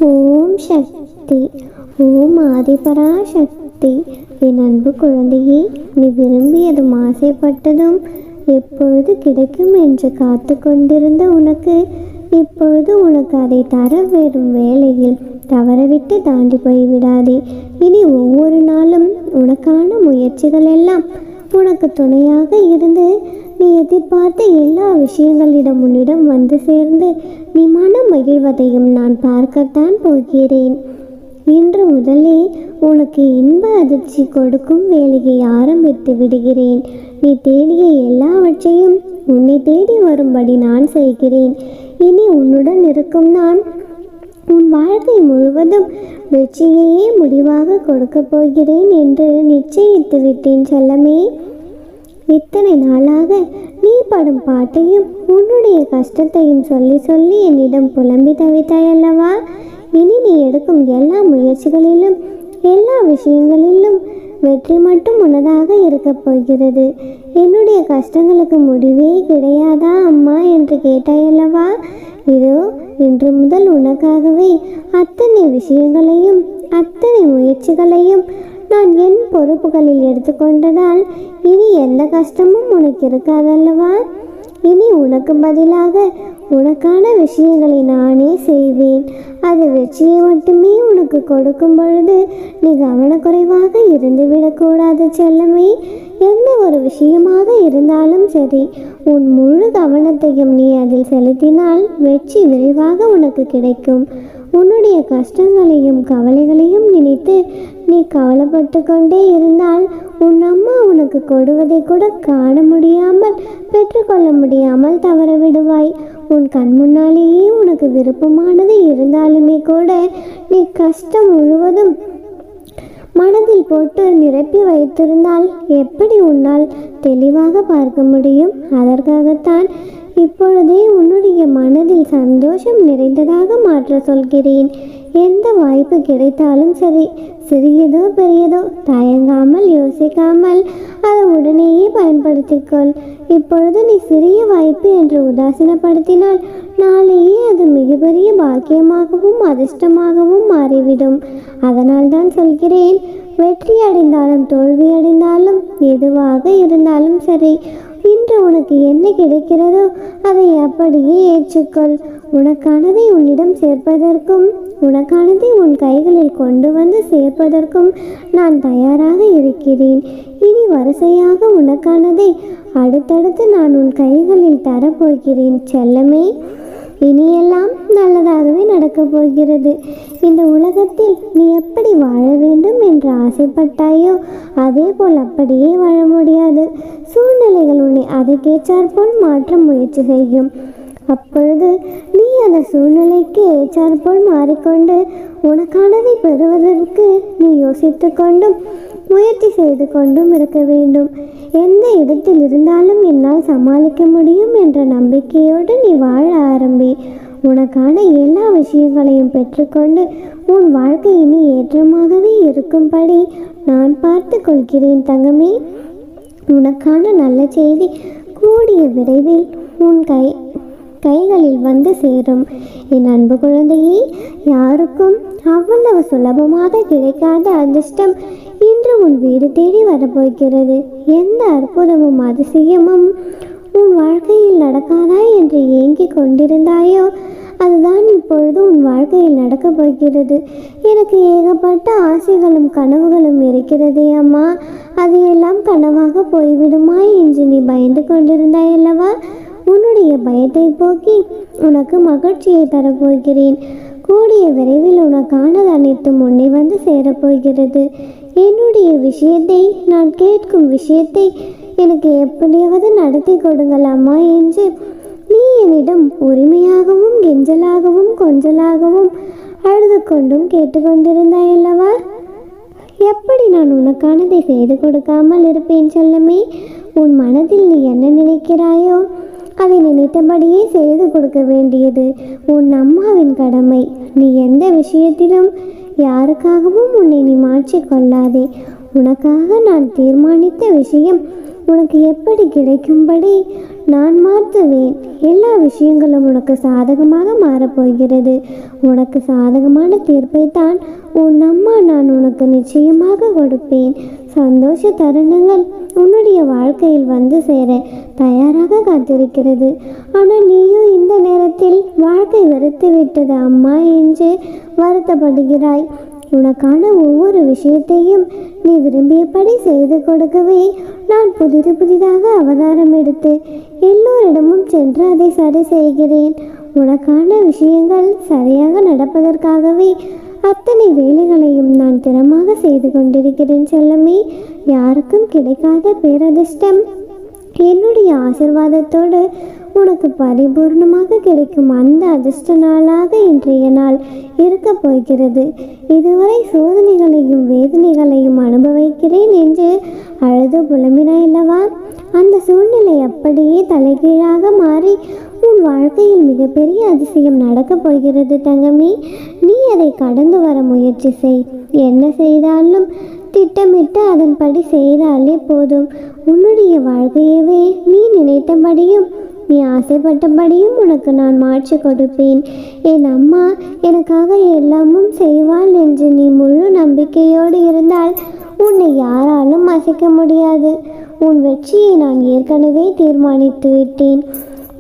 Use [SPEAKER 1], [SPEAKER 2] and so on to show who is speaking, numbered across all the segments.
[SPEAKER 1] ஓம் சக்தி. ஓம் ஆதிபராசக்தி. என் அன்பு குழந்தையே, நீ விரும்பியதும் ஆசைப்பட்டதும் எப்பொழுது கிடைக்கும் என்று காத்து கொண்டிருந்த உனக்கு இப்பொழுது உனக்கு அதை தர வரும் வேளையில் தவறவிட்டு தாண்டி போய்விடாதே. இனி ஒவ்வொரு நாளும் உனக்கான முயற்சிகள் எல்லாம் உனக்கு துணையாக இருந்து நீ எதிர்பார்த்த எல்லா விஷயங்களிடம் உன்னிடம் வந்து சேர்ந்து நீ மனம் மகிழ்வதையும் நான் பார்க்கத்தான் போகிறேன். இன்று முதலே உனக்கு இன்ப அதிர்ச்சி கொடுக்கும் வேலையை ஆரம்பித்து விடுகிறேன். நீ தேடிய எல்லாவற்றையும் உன்னை தேடி வரும்படி நான் செய்கிறேன். இனி உன்னுடன் இருக்கும் நான் உன் வாழ்க்கை முழுவதும் வெற்றியையே முடிவாக கொடுக்கப் போகிறேன் என்று நிச்சயித்து விட்டேன் செல்லமே. இத்தனை நாளாக நீ படும் பாட்டையும் உன்னுடைய கஷ்டத்தையும் சொல்லி சொல்லி என்னிடம் புலம்பி தவித்தாயல்லவா? இனி நீ எடுக்கும் எல்லா முயற்சிகளிலும் எல்லா விஷயங்களிலும் வெற்றி மட்டும் உனதாக இருக்கப் போகிறது. என்னுடைய கஷ்டங்களுக்கு முடிவே கிடையாதா அம்மா என்று கேட்டாயல்லவா? இதோ இன்று முதல் உனக்காகவே அத்தனை விஷயங்களையும் அத்தனை முயற்சிகளையும் நான் என் பொறுப்புகளில் எடுத்துக்கொண்டதால் இனி எந்த கஷ்டமும் உனக்கு இருக்காதல்லவா? இனி உனக்கு பதிலாக உனக்கான விஷயங்களை நானே செய்வேன். அது வெற்றியை மட்டுமே உனக்கு கொடுக்கும் பொழுது நீ கவனக்குறைவாக இருந்துவிடக்கூடாது செல்லமே. எந்த ஒரு விஷயமாக இருந்தாலும் சரி, உன் முழு கவனத்தையும் நீ அதில் செலுத்தினால் வெற்றி விரைவாக உனக்கு கிடைக்கும். உன்னுடைய கஷ்டங்களையும் கவலைகளையும் நினைத்து நீ கவலைப்பட்டு கொண்டே இருந்தால் உன் அம்மா உனக்கு கொடுவதை கூட காண முடியாமல் பெற்றுக்கொள்ள முடியாமல் தவற விடுவாய். உன் கண் முன்னாலேயே உனக்கு விருப்பமானது இருந்தாலுமே கூட நீ கஷ்டம் முழுவதும் மனதில் போட்டு நிரப்பி வைத்திருந்தால் எப்படி உன்னால் தெளிவாக பார்க்க முடியும்? அதற்காகத்தான் இப்பொழுதே உன்னுடைய மனதில் சந்தோஷம் நிறைந்ததாக மாற்ற சொல்கிறேன். எந்த வாய்ப்பு கிடைத்தாலும் சரி, சிறியதோ பெரியதோ தயங்காமல் யோசிக்காமல் அதை உடனேயே பயன்படுத்திக்கொள். இப்பொழுது நீ சிறிய வாய்ப்பு என்று உதாசீனப்படுத்தினால் நாளையே அது மிகப்பெரிய பாக்கியமாகவும் அதிர்ஷ்டமாகவும் மாறிவிடும். அதனால் தான் சொல்கிறேன், வெற்றி அடைந்தாலும் தோல்வி அடைந்தாலும் எதுவாக இருந்தாலும் சரி, இன்று உனக்கு என்ன கிடைக்கிறதோ அதை அப்படியே ஏற்றுக்கொள். உனக்கானதை உன்னிடம் சேர்ப்பதற்கும் உனக்கானதை உன் கைகளில் கொண்டு வந்து சேர்ப்பதற்கும் நான் தயாராக இருக்கிறேன். இனி வரிசையாக உனக்கானதை அடுத்தடுத்து நான் உன் கைகளில் தரப்போகிறேன் செல்லமே. இனியெல்லாம் நல்லதாகவே நடக்கப் போகிறது. இந்த உலகத்தில் நீ எப்படி வாழ வேண்டும் என்று ஆசைப்பட்டாயோ அதே போல் அப்படியே வாழ முடியாது. சூழ்நிலைகள் உன்னை அதற்கேற்றாற்போல் மாற்ற முயற்சி செய்யும். அப்பொழுது நீ அந்த சூழ்நிலைக்கு ஏற்றாற்போல் மாறிக்கொண்டு உனக்கானதை பெறுவதற்கு நீ யோசித்து கொண்டும் முயற்சி செய்து கொண்டும் இருக்க வேண்டும். எந்த இடத்தில் இருந்தாலும் என்னால் சமாளிக்க முடியும் என்ற நம்பிக்கையோடு நீ வாழ ஆரம்பி. உனக்கான எல்லா விஷயங்களையும் பெற்றுக்கொண்டு உன் வாழ்க்கை இனி ஏற்றமாகவே இருக்கும்படி நான் பார்த்து கொள்கிறேன் தங்கமே. உனக்கான நல்ல செய்தி கூடிய விரைவில் உன் கைகளில் வந்து சேரும். என் அன்பு குழந்தையே, யாருக்கும் அவ்வளவு சுலபமாக கிடைக்காத அதிர்ஷ்டம் இன்று உன் வீடு தேடி வரப்போகிறது. எந்த அற்புதமும் அதிசயமும் உன் வாழ்க்கையில் நடக்காதா என்று ஏங்கிக் கொண்டிருந்தாயோ அதுதான் இப்பொழுது உன் வாழ்க்கையில் நடக்கப் போகிறது. எனக்கு ஏகப்பட்ட ஆசைகளும் கனவுகளும் இருக்கிறதே அம்மா, அது எல்லாம் கனவாக போய்விடுமா என்று நீ பயந்து கொண்டிருந்தாயல்லவா? உன்னுடைய பயத்தை போக்கி உனக்கு மகிழ்ச்சியை தரப்போகிறேன். கூடிய விரைவில் உனக்கானது அனைத்தும் உன்னை வந்து சேரப்போகிறது. என்னுடைய விஷயத்தை, நான் கேட்கும் விஷயத்தை எனக்கு எப்படியாவது நடத்தி கொடுங்கள் அம்மா என்று நீ என்னிடம் உரிமையாகவும் கெஞ்சலாகவும் கொஞ்சலாகவும் அழுது கொண்டும் கேட்டுக்கொண்டிருந்தாயல்லவா? எப்படி நான் உனக்கானதை செய்து கொடுக்காமல் இருப்பேன் செல்லமே? உன் மனதில் நீ என்ன நினைக்கிறாயோ அதை நினைத்தபடியே செய்து கொடுக்க வேண்டியது உன் அம்மாவின் கடமை. நீ எந்த விஷயத்திலும் யாருக்காகவும் உன்னை நீ மாற்றிக்கொள்ளாதே. உனக்காக நான் தீர்மானித்த விஷயம் உனக்கு எப்படி கிடைக்கும்படி நான் மாற்றுவேன். எல்லா விஷயங்களும் உனக்கு சாதகமாக மாறப்போகிறது. உனக்கு சாதகமான தீர்ப்பைத்தான் உன் அம்மா நான் உனக்கு நிச்சயமாக கொடுப்பேன். சந்தோஷ தருணங்கள் உன்னுடைய வாழ்க்கையில் வந்து சேர தயாராக காத்திருக்கிறது. ஆனால் நீயும் இந்த நேரத்தில் வாழ்க்கை வெறுத்து விட்டது அம்மா என்று வருத்தப்படுகிறாய். உனக்கான ஒவ்வொரு விஷயத்தையும் நீ விரும்பியபடி செய்து கொடுக்கவே நான் புதிதாக அவதாரம் எடுத்து எல்லோரிடமும் சென்று அதை சரி செய்கிறேன். உனக்கான விஷயங்கள் சரியாக நடப்பதற்காகவே அத்தனை வேலைகளையும் நான் திறமாக செய்து கொண்டிருக்கிறேன் செல்லமே. யாருக்கும் கிடைக்காத பேரதிர்ஷ்டம் என்னுடைய ஆசிர்வாதத்தோடு உனக்கு பரிபூர்ணமாக கிடைக்கும் அந்த அதிர்ஷ்ட நாளாக இன்றைய நாள் இருக்கப் போகிறது. இதுவரை சோதனைகளையும் வேதனைகளையும் அனுபவிக்கிறேன் என்று அழுது புலம்பினாயல்லவா? அந்த சூழ்நிலை அப்படியே தலைகீழாக மாறி உன் வாழ்க்கையில் மிகப்பெரிய அதிசயம் நடக்கப் போகிறது தங்கமே. நீ அதை கடந்து வர முயற்சி செய். என்ன செய்தாலும் திட்டமிட்டு அதன்படி செய்தாலே போதும். உன்னுடைய வாழ்க்கையவே நீ நினைத்தபடியும் நீ ஆசைப்பட்டபடியும் உனக்கு நான் மாற்றி கொடுப்பேன். என் அம்மா எனக்காக எல்லாமும் செய்வாள் என்று நீ முழு நம்பிக்கையோடு இருந்தால் உன்னை யாராலும் அசைக்க முடியாது. உன் வெற்றியை நான் ஏற்கனவே தீர்மானித்து விட்டேன்.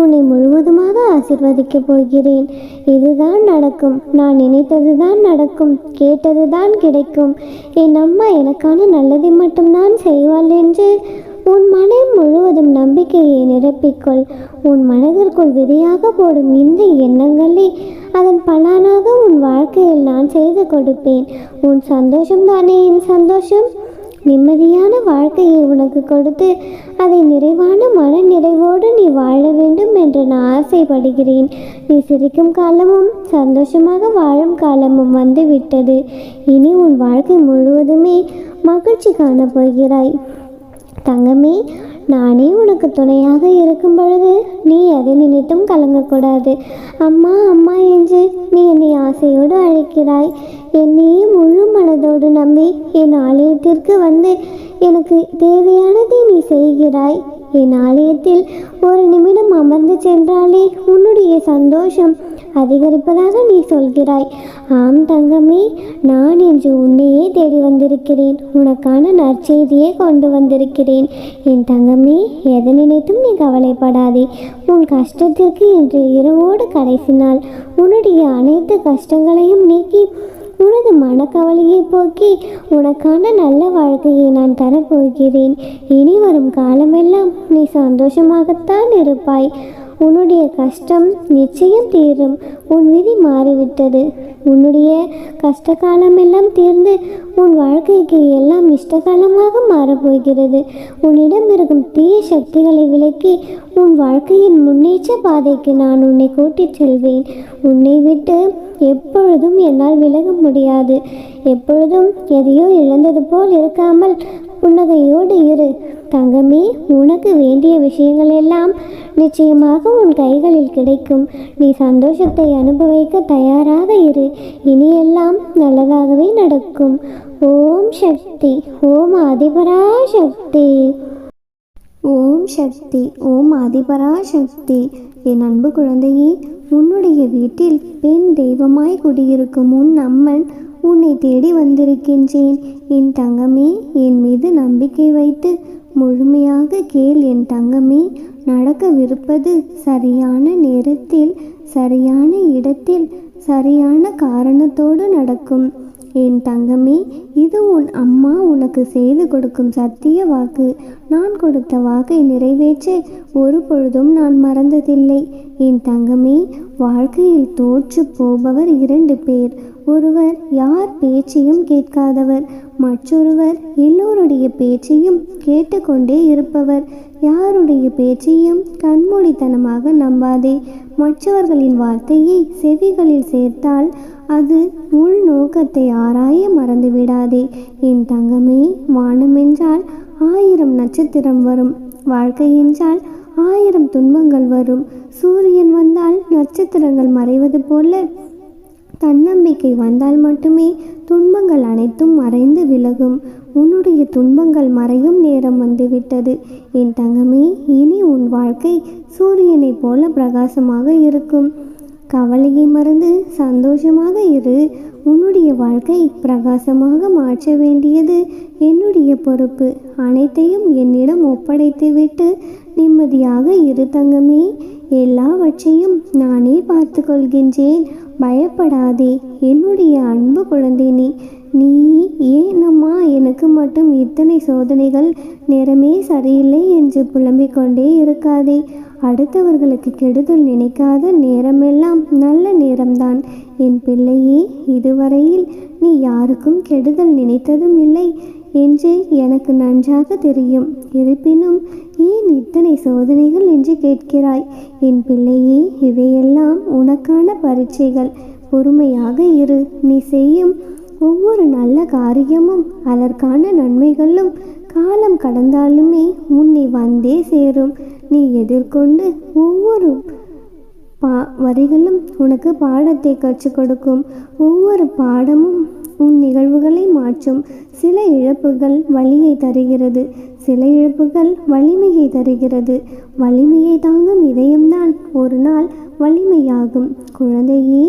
[SPEAKER 1] உன்னை முழுவதுமாக ஆசிர்வதிக்கப் போகிறேன். இதுதான் நடக்கும். நான் நினைத்ததுதான் நடக்கும். கேட்டதுதான் கிடைக்கும். என் அம்மா எனக்கான நல்லதை மட்டும்தான் செய்வாள் என்று உன் மனம் முழுவதும் நம்பிக்கையை நிரப்பிக்கொள். உன் மனதிற்குள் விதையாக போடும் இந்த எண்ணங்களே அதன் பலனாக உன் வாழ்க்கையில் நான் செய்து கொடுப்பேன். உன் சந்தோஷம்தானே என் சந்தோஷம். நிம்மதியான வாழ்க்கையை உனக்கு கொடுத்து அதை நிறைவான மன நிறைவோடு நீ வாழ வேண்டும் என்று நான் ஆசைப்படுகிறேன். நீ சிரிக்கும் காலமும் சந்தோஷமாக வாழும் காலமும் வந்து விட்டது. இனி உன் வாழ்க்கை முழுவதுமே மகிழ்ச்சி காணப் போகிறாய் தங்கமே. நானே உனக்கு துணையாக இருக்கும் பொழுது நீ எதை நினைத்தும் கலங்கக்கூடாது. அம்மா அம்மா என்று நீ என்னை ஆசையோடு அழைக்கிறாய். என்னையே முழு மனதோடு நம்பி என் ஆலயத்திற்கு வந்து எனக்கு தேவையானதை நீ செய்கிறாய். என் ஆலயத்தில் ஒரு நிமிடம் அமர்ந்து சென்றாலே உன்னுடைய சந்தோஷம் அதிகரிப்பதாக நீ சொல்கிறாய். ஆம் தங்கமே, நான் இன்று உன்னையே தேடி வந்திருக்கிறேன். உனக்கான நற்செய்தியை கொண்டு வந்திருக்கிறேன். என் தங்கமே, எதை நினைத்தும் நீ கவலைப்படாதே. உன் கஷ்டத்திற்கு இன்று இரவோடு கடைசி நாள். உன்னுடைய அனைத்து கஷ்டங்களையும் நீக்கி உனது மனக்கவலையை போக்கி உனக்கான நல்ல வாழ்க்கையை நான் தரப்போகிறேன். இனி வரும் காலமெல்லாம் நீ சந்தோஷமாகத்தான் இருப்பாய். உன்னுடைய கஷ்டம் நிச்சயம் தீரும். உன் விதி மாறிவிட்டது. உன்னுடைய கஷ்ட காலமெல்லாம் தீர்ந்து உன் வாழ்க்கைக்கு எல்லாம் இஷ்டகாலமாக மாறப்போகிறது. உன்னிடம் இருக்கும் தீய சக்திகளை விலக்கி உன் வாழ்க்கையின் முன்னேற்ற பாதைக்கு நான் உன்னை கூட்டிச் செல்வேன். உன்னை விட்டு எப்பொழுதும் என்னால் விலக முடியாது. எப்பொழுதும் எதையோ இழந்தது போல் இருக்காமல் புன்னகையோடு இரு தங்கமே. உனக்கு வேண்டிய விஷயங்கள் எல்லாம் நிச்சயமாக உன் கைகளில் கிடைக்கும். நீ சந்தோஷத்தை அனுபவிக்க தயாராக இரு. இனியெல்லாம் நல்லதாகவே நடக்கும். ஓம் சக்தி. ஓம் ஆதிபராசக்தி. ஓம் சக்தி. ஓம் ஆதிபராசக்தி. என் அன்பு குழந்தையே, உன்னுடைய வீட்டில் பெண் தெய்வமாய் குடியிருக்கும் உன் அம்மன் உன்னை தேடி வந்திருக்கின்றேன். என் தங்கமே, என் மீது நம்பிக்கை வைத்து முழுமையாக கேள் என் தங்கமே. நடக்கவிருப்பது சரியான நேரத்தில், சரியான இடத்தில், சரியான காரணத்தோடு நடக்கும். என் தங்கமே, இது உன் அம்மா உனக்கு செய்து கொடுக்கும் சத்திய வாக்கு. நான் கொடுத்த வாக்கை நிறைவேற்ற ஒரு பொழுதும் நான் மறந்ததில்லை. என் தங்கமே, வாழ்க்கையில் தோற்று போபவர் 2 பேர். ஒருவர் யார் பேச்சையும் கேட்காதவர். மற்றொருவர் எல்லோருடைய பேச்சையும் கேட்டுக்கொண்டே இருப்பவர். யாருடைய பேச்சையும் கண்மூடித்தனமாக நம்பாதே. மற்றவர்களின் வார்த்தையை செவிகளில் சேர்த்தால் அது உள் நோக்கத்தை ஆராய மறந்துவிடாதே. என் தங்கமே, வானம் என்றால் 1000 நட்சத்திரம் வரும். வாழ்க்கை என்றால் 1000 துன்பங்கள் வரும். சூரியன் வந்தால் நட்சத்திரங்கள் மறைவது போல தன்னம்பிக்கை வந்தால் மட்டுமே துன்பங்கள் அனைத்தும் மறைந்து விலகும். உன்னுடைய துன்பங்கள் மறையும் நேரம் வந்துவிட்டது. என் தங்கமே, இனி உன் வாழ்க்கை சூரியனைப் போல பிரகாசமாக இருக்கும். கவலையை மறந்து சந்தோஷமாக இரு. உன்னுடைய வாழ்க்கை பிரகாசமாக மாற்ற வேண்டியது என்னுடைய பொறுப்பு. அனைத்தையும் என்னிடம் ஒப்படைத்துவிட்டு நிம்மதியாக இரு தங்கமே. எல்லாவற்றையும் நானே பார்த்து கொள்கின்றேன். பயப்படாதே என்னுடைய அன்பு குழந்தை. நீ ஏனம்மா எனக்கு மட்டும் இத்தனை சோதனைகள், நேரமே சரியில்லை என்று புலம்பிக் கொண்டே இருக்காதே. அடுத்தவர்களுக்கு கெடுதல் நினைக்காத நேரமெல்லாம் நல்ல நேரம்தான் என் பிள்ளையே. இதுவரையில் நீ யாருக்கும் கெடுதல் நினைத்ததும் இல்லை என்று எனக்கு நன்றாக தெரியும். இருப்பினும் ஏன் இத்தனை சோதனைகள் என்று கேட்கிறாய் என் பிள்ளையே? இவையெல்லாம் உனக்கான பரீட்சைகள். பொறுமையாக இரு. நீ செய்யும் ஒவ்வொரு நல்ல காரியமும் அதற்கான நன்மைகளும் காலம் கடந்தாலுமே உன்னை வந்தே சேரும். நீ எதிர்கொண்டு ஒவ்வொரு வரிகளும் உனக்கு பாடத்தை கற்றுக் கொடுக்கும். ஒவ்வொரு பாடமும் உன் நிகழ்வுகளை மாற்றும். சில இழப்புகள் வலியை தருகிறது, சில இழப்புகள் வலிமையை தருகிறது. வலிமையை தாங்கும் இதயம்தான் ஒரு நாள் வலிமையாகும். குழந்தையே,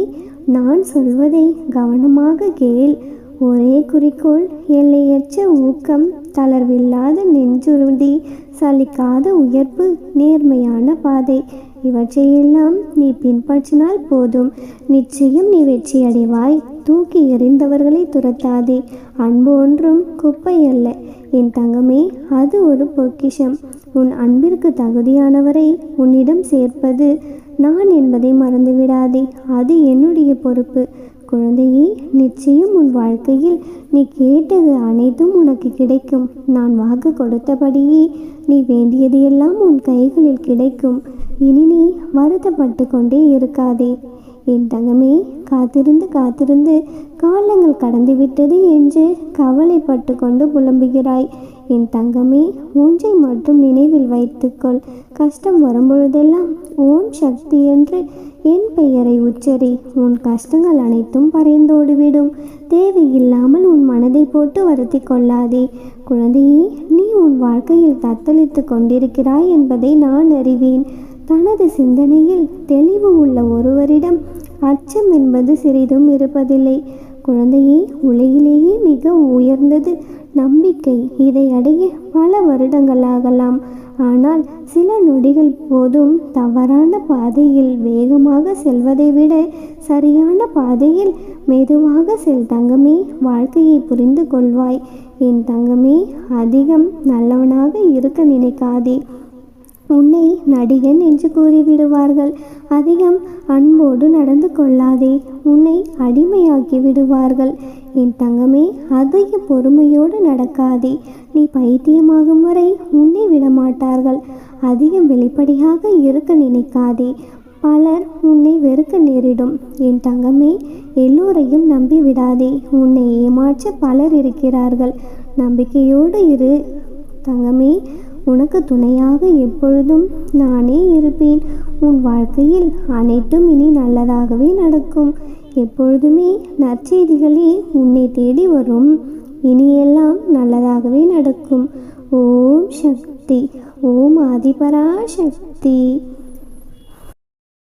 [SPEAKER 1] நான் சொல்வதை கவனமாக கேள். ஒரே குறிக்கோள், எல்லையற்ற ஊக்கம், தளர்வில்லாத நெஞ்சுறுதி, சலிக்காத உயர்வு, நேர்மையான பாதை. இவற்றையெல்லாம் நீ பின்பற்றினால் போதும். நிச்சயம் நீ வெற்றி அடைவாய். தூக்கி எறிந்தவர்களை துரத்தாதே. அன்பு ஒன்றும் குப்பை அல்ல என் தங்கமே, அது ஒரு பொக்கிஷம். உன் அன்பிற்கு தகுதியானவரை உன்னிடம் சேர்ப்பது நான் என்பதை மறந்துவிடாதே. அது என்னுடைய பொறுப்பு. குழந்தையே, நிச்சயம் உன் வாழ்க்கையில் நீ கேட்டது அனைத்தும் உனக்கு கிடைக்கும். நான் வாக்கு கொடுத்தபடியே நீ வேண்டியது எல்லாம் உன் கைகளில் கிடைக்கும். இனி நீ வருத்தப்பட்டு கொண்டே இருக்காதே என் தங்கமே. காத்திருந்து காத்திருந்து காலங்கள் கடந்துவிட்டது என்று கவலைப்பட்டு கொண்டு புலம்புகிறாய் என் தங்கமே. ஒன்றை மட்டும் நினைவில் வைத்துக்கொள். கஷ்டம் வரும்பொழுதெல்லாம் ஓம் சக்தி என்று என் பெயரை உச்சரி. உன் கஷ்டங்கள் அனைத்தும் பறைந்தோடிவிடும். தேவையில்லாமல் உன் மனதை போட்டு வருத்தி கொள்ளாதே. குழந்தையே, நீ உன் வாழ்க்கையில் தத்தளித்து கொண்டிருக்கிறாய் என்பதை நான் அறிவேன். தனது சிந்தனையில் தெளிவு உள்ள ஒருவரிடம் அச்சம் என்பது சிறிதும் இருப்பதில்லை. குழந்தையே, உலகிலேயே மிக உயர்ந்தது நம்பிக்கை. இதை அடைய பல வருடங்கள் ஆகலாம். ஆனால் சில நொடிகள் போதும். தவறான பாதையில் வேகமாக செல்வதை விட சரியான பாதையில் மெதுவாக செல் தங்கமே. வாழ்க்கையை புரிந்து கொள்வாய் என் தங்கமே. அதிகம் நல்லவனாக இருக்க நினைக்காதே. உன்னை நடிகன் என்று கூறிவிடுவார்கள். அதிகம் அன்போடு நடந்து கொள்ளாதே. உன்னை அடிமையாக்கி விடுவார்கள் என் தங்கமே. அதிக பொறுமையோடு நடக்காதே. நீ பைத்தியமாகும் வரை உன்னை விடமாட்டார்கள். அதிகம் வெளிப்படையாக இருக்க நினைக்காதே. பலர் உன்னை வெறுக்க நேரிடும் என் தங்கமே. எல்லோரையும் நம்பி விடாதே. உன்னை ஏமாற்ற பலர் இருக்கிறார்கள். நம்பிக்கையோடு இரு தங்கமே. உனக்கு துணையாக எப்பொழுதும் நானே இருப்பேன். உன் வாழ்க்கையில் அனைத்தும் இனி நல்லதாகவே நடக்கும். எப்பொழுதுமே நற்செய்திகளே உன்னை தேடி வரும். இனியெல்லாம் நல்லதாகவே நடக்கும். ஓம் சக்தி. ஓம் ஆதிபராசக்தி.